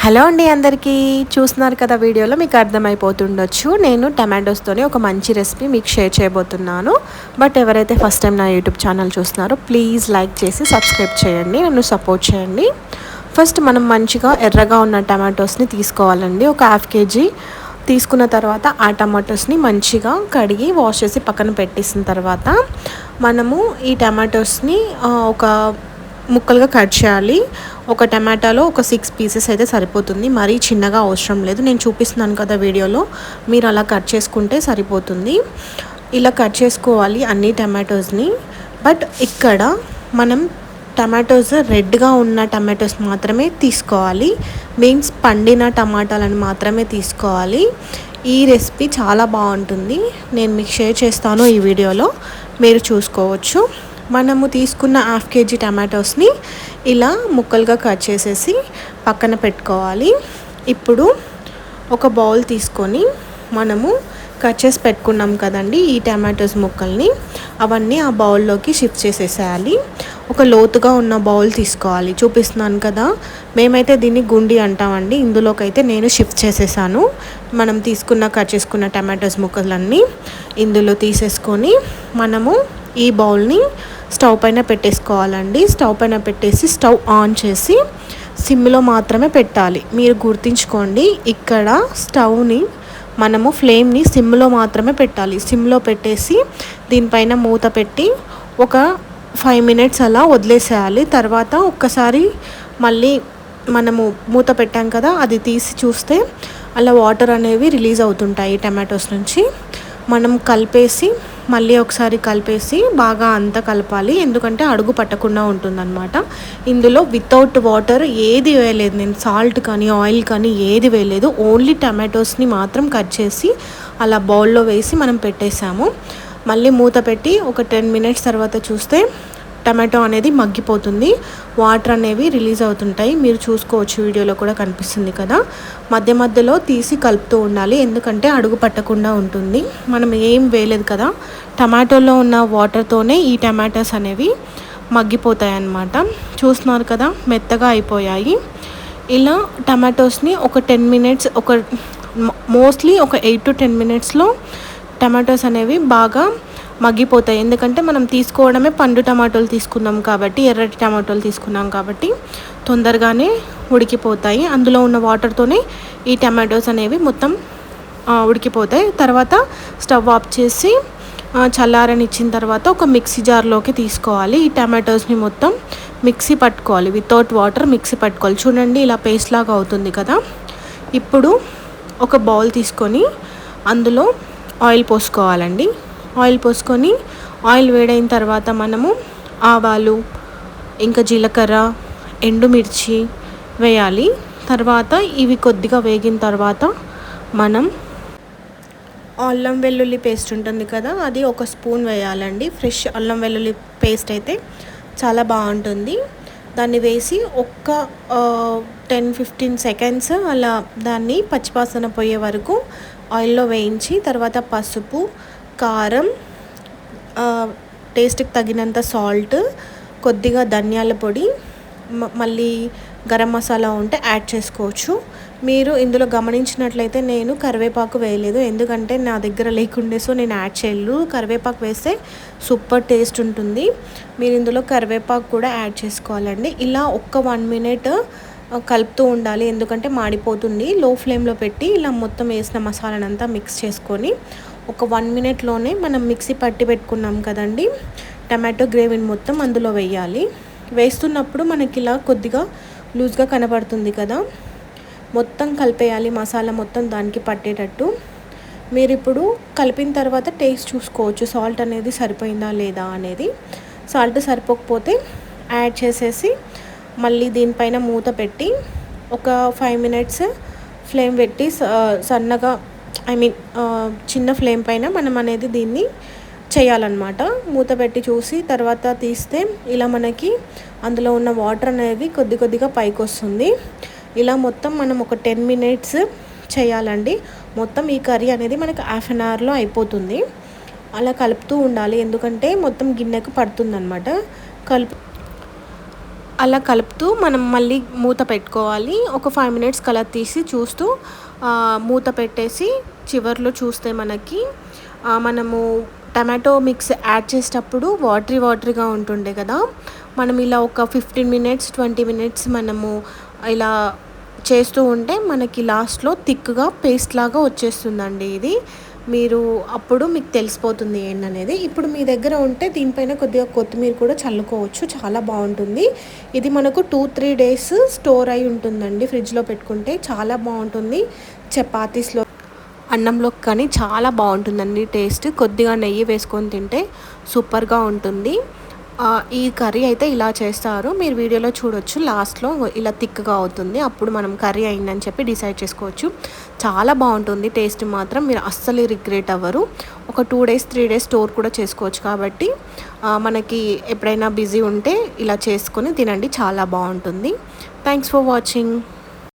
Hello అండి అందరికీ. చూస్తున్నారు కదా వీడియోలో మీకు అర్థమైపోతుండొచ్చు. నేను టమాటోస్తోని ఒక మంచి రెసిపీ మీకు షేర్ చేయబోతున్నాను. బట్ ఎవరైతే ఫస్ట్ టైం నా యూట్యూబ్ ఛానల్ చూస్తున్నారో ప్లీజ్ లైక్ చేసి సబ్స్క్రైబ్ చేయండి, నన్ను సపోర్ట్ చేయండి. ఫస్ట్ మనం మంచిగా ఎర్రగా ఉన్న టమాటోస్ని తీసుకోవాలండి. ఒక హాఫ్ కేజీ తీసుకున్న తర్వాత ఆ టమాటోస్ని మంచిగా కడిగి వాష్ చేసి పక్కన పెట్టేసిన తర్వాత మనము ఈ టమాటోస్ని ఒక ముక్కలుగా కట్ చేయాలి. ఒక టమాటాలో ఒక 6 పీసెస్ అయితే సరిపోతుంది, మరీ చిన్నగా అవసరం లేదు. నేను చూపిస్తున్నాను కదా వీడియోలో, మీరు అలా కట్ చేసుకుంటే సరిపోతుంది. ఇలా కట్ చేసుకోవాలి అన్ని టమాటోస్ని. బట్ ఇక్కడ మనం టమాటోస్ రెడ్గా ఉన్న టమాటోస్ మాత్రమే తీసుకోవాలి, మీన్స్ పండిన టమాటాలను మాత్రమే తీసుకోవాలి. ఈ రెసిపీ చాలా బాగుంటుంది, నేను మీకు షేర్ చేస్తాను ఈ వీడియోలో, మీరు చూసుకోవచ్చు. మనము తీసుకున్న హాఫ్ కేజీ టమాటోస్ని ఇలా ముక్కలుగా కట్ చేసేసి పక్కన పెట్టుకోవాలి. ఇప్పుడు ఒక బౌల్ తీసుకొని మనము కట్ చేసి పెట్టుకున్నాం కదండి ఈ టమాటోస్ ముక్కల్ని, అవన్నీ ఆ బౌల్లోకి షిఫ్ట్ చేసేసేయాలి. ఒక లోతుగా ఉన్న బౌల్ తీసుకోవాలి, చూపిస్తున్నాను కదా. మేమైతే దీన్ని గుండి అంటామండి. ఇందులోకి అయితే నేను షిఫ్ట్ చేసేసాను. మనం కట్ చేసుకున్న టమాటోస్ ముక్కలన్నీ ఇందులో తీసేసుకొని మనము ఈ బౌల్ని స్టవ్ పైన పెట్టేసుకోవాలండి. స్టవ్ పైన పెట్టేసి స్టవ్ ఆన్ చేసి సిమ్లో మాత్రమే పెట్టాలి. మీరు గుర్తుంచుకోండి, ఇక్కడ స్టవ్ని మనము ఫ్లేమ్ని సిమ్లో మాత్రమే పెట్టాలి. సిమ్లో పెట్టేసి దీనిపైన మూత పెట్టి ఒక 5 మినిట్స్ అలా వదిలేసేయాలి. తర్వాత ఒక్కసారి మళ్ళీ మనము మూత పెట్టాం కదా, అది తీసి చూస్తే అలా వాటర్ అనేవి రిలీజ్ అవుతుంటాయి టమాటోస్ నుంచి. మనం మళ్ళీ ఒకసారి కలిపేసి బాగా అంతా కలపాలి, ఎందుకంటే అడుగు పట్టకుండా ఉంటుందన్నమాట. ఇందులో వితౌట్ వాటర్ ఏది వేయలేదు నేను, సాల్ట్ కానీ ఆయిల్ కానీ ఏది వేయలేదు. ఓన్లీ టమాటోస్ని మాత్రం కట్ చేసి అలా బౌల్లో వేసి మనం పెట్టేసాము. మళ్ళీ మూత పెట్టి ఒక 10 మినిట్స్ తర్వాత చూస్తే టమాటో అనేది మగ్గిపోతుంది, వాటర్ అనేవి రిలీజ్ అవుతుంటాయి. మీరు చూసుకోవచ్చు, వీడియోలో కూడా కనిపిస్తుంది కదా. మధ్య మధ్యలో తీసి కలుపుతూ ఉండాలి, ఎందుకంటే అడుగు పట్టకుండా ఉంటుంది. మనం ఏం వేయలేదు కదా, టమాటోలో ఉన్న వాటర్తోనే ఈ టమాటోస్ అనేవి మగ్గిపోతాయి అన్నమాట. చూస్తున్నారు కదా, మెత్తగా అయిపోయాయి. ఇలా టమాటోస్ని ఒక 10 మినిట్స్, మోస్ట్లీ ఒక 8 to 10 మినిట్స్లో టమాటోస్ అనేవి బాగా మగ్గిపోతాయి. ఎందుకంటే మనం తీసుకోవడమే పండు టమాటోలు తీసుకున్నాం కాబట్టి, ఎర్రటి టమాటోలు తీసుకున్నాం కాబట్టి తొందరగానే ఉడికిపోతాయి. అందులో ఉన్న వాటర్తోనే ఈ టమాటోస్ అనేవి మొత్తం ఉడికిపోతాయి. తర్వాత స్టవ్ ఆఫ్ చేసి చల్లారనిచ్చిన తర్వాత ఒక మిక్సీ జార్లోకి తీసుకోవాలి. ఈ టమాటోస్ని మొత్తం మిక్సీ పట్టుకోవాలి, వితౌట్ వాటర్ మిక్సీ పట్టుకోవాలి. చూడండి, ఇలా పేస్ట్ లాగా అవుతుంది కదా. ఇప్పుడు ఒక బౌల్ తీసుకొని అందులో ఆయిల్ పోసుకోవాలండి. ఆయిల్ పోసుకొని ఆయిల్ వేడైన తర్వాత మనము ఆవాలు, ఇంకా జీలకర్ర, ఎండుమిర్చి వేయాలి. తర్వాత ఇవి కొద్దిగా వేగిన తర్వాత మనం అల్లం వెల్లుల్లి పేస్ట్ ఉంటుంది కదా, అది ఒక స్పూన్ వేయాలండి. ఫ్రెష్ అల్లం వెల్లుల్లి పేస్ట్ అయితే చాలా బాగుంటుంది. దాన్ని వేసి ఒక్క 10-15 సెకండ్స్ అలా దాన్ని పచ్చివాసన పోయే వరకు ఆయిల్లో వేయించి, తర్వాత పసుపు, కారం, టేస్ట్కి తగినంత సాల్ట్, కొద్దిగా ధనియాల పొడి, మళ్ళీ గరం మసాలా ఉంటే యాడ్ చేసుకోవచ్చు. మీరు ఇందులో గమనించినట్లయితే నేను కరివేపాకు వేయలేదు, ఎందుకంటే నా దగ్గర లేకుండే, సో నేను యాడ్ చేయలేదు. కరివేపాకు వేస్తే సూపర్ టేస్ట్ ఉంటుంది. మీరు ఇందులో కరివేపాకు కూడా యాడ్ చేసుకోవాలండి. ఇలా ఒక్క 1 మినిట్ కలుపుతూ ఉండాలి, ఎందుకంటే మాడిపోతుంది. లో ఫ్లేమ్లో పెట్టి ఇలా మొత్తం వేసిన మసాలానంతా మిక్స్ చేసుకొని ఒక 1 మినిట్లోనే మనం మిక్సీ పట్టి పెట్టుకున్నాం కదండి టమాటో గ్రేవీని మొత్తం అందులో వేయాలి. వేస్తున్నప్పుడు మనకి ఇలా కొద్దిగా లూజ్గా కనబడుతుంది కదా, మొత్తం కలిపేయాలి, మసాలా మొత్తం దానికి పట్టేటట్టు. మీరు ఇప్పుడు కలిపిన తర్వాత టేస్ట్ చూసుకోవచ్చు, సాల్ట్ అనేది సరిపోయిందా లేదా అనేది. సాల్ట్ సరిపోకపోతే యాడ్ చేసేసి మళ్ళీ దీనిపైన మూత పెట్టి ఒక 5 మినిట్స్ ఫ్లేమ్ పెట్టి సన్నగా, చిన్న ఫ్లేమ్ పైన మనం అనేది దీన్ని చేయాలన్నమాట. మూత పెట్టి చూసి తర్వాత తీస్తే ఇలా మనకి అందులో ఉన్న వాటర్ అనేది కొద్దిగా పైకి వస్తుంది. ఇలా మొత్తం మనం ఒక 10 మినిట్స్ చేయాలండి. మొత్తం ఈ కర్రీ అనేది మనకు హాఫ్ అన్ అవర్లో అయిపోతుంది. అలా కలుపుతూ ఉండాలి, ఎందుకంటే మొత్తం గిన్నెకు పడుతుంది అన్నమాట. అలా కలుపుతూ మనం మళ్ళీ మూత పెట్టుకోవాలి. ఒక 5 మినిట్స్ కలర్ తీసి చూస్తూ మూత పెట్టేసి చివర్లో చూస్తే మనకి మనము టమాటో మిక్స్ యాడ్ చేసేటప్పుడు వాటరీగా ఉంటుండే కదా, మనం ఇలా ఒక 15 మినిట్స్ 20 మినిట్స్ మనము ఇలా చేస్తూ ఉంటే మనకి లాస్ట్లో థిక్గా పేస్ట్ లాగా వచ్చేస్తుందండి ఇది. మీరు అప్పుడు మీకు తెలిసిపోతుంది ఏంటనేది. ఇప్పుడు మీ దగ్గర ఉంటే దీనిపైన కొద్దిగా కొత్తిమీర కూడా చల్లుకోవచ్చు, చాలా బాగుంటుంది. ఇది మనకు 2-3 డేస్ స్టోర్ అయి ఉంటుందండి ఫ్రిడ్జ్లో పెట్టుకుంటే, చాలా బాగుంటుంది. చపాతీస్లో అన్నంలో కానీ చాలా బాగుంటుందండి టేస్ట్. కొద్దిగా నెయ్యి వేసుకొని తింటే సూపర్గా ఉంటుంది. ఈ కర్రీ అయితే ఇలా చేస్తారు, మీరు వీడియోలో చూడొచ్చు. లాస్ట్లో ఇలా థిక్గా అవుతుంది, అప్పుడు మనం కర్రీ అయిందని చెప్పి డిసైడ్ చేసుకోవచ్చు. చాలా బాగుంటుంది టేస్ట్ మాత్రం, మీరు అస్సలు రిగ్రెట్ అవ్వరు. ఒక 2 డేస్ 3 డేస్ స్టోర్ కూడా చేసుకోవచ్చు. కాబట్టి మనకి ఎప్పుడైనా బిజీ ఉంటే ఇలా చేసుకొని తినండి, చాలా బాగుంటుంది. Thanks for watching.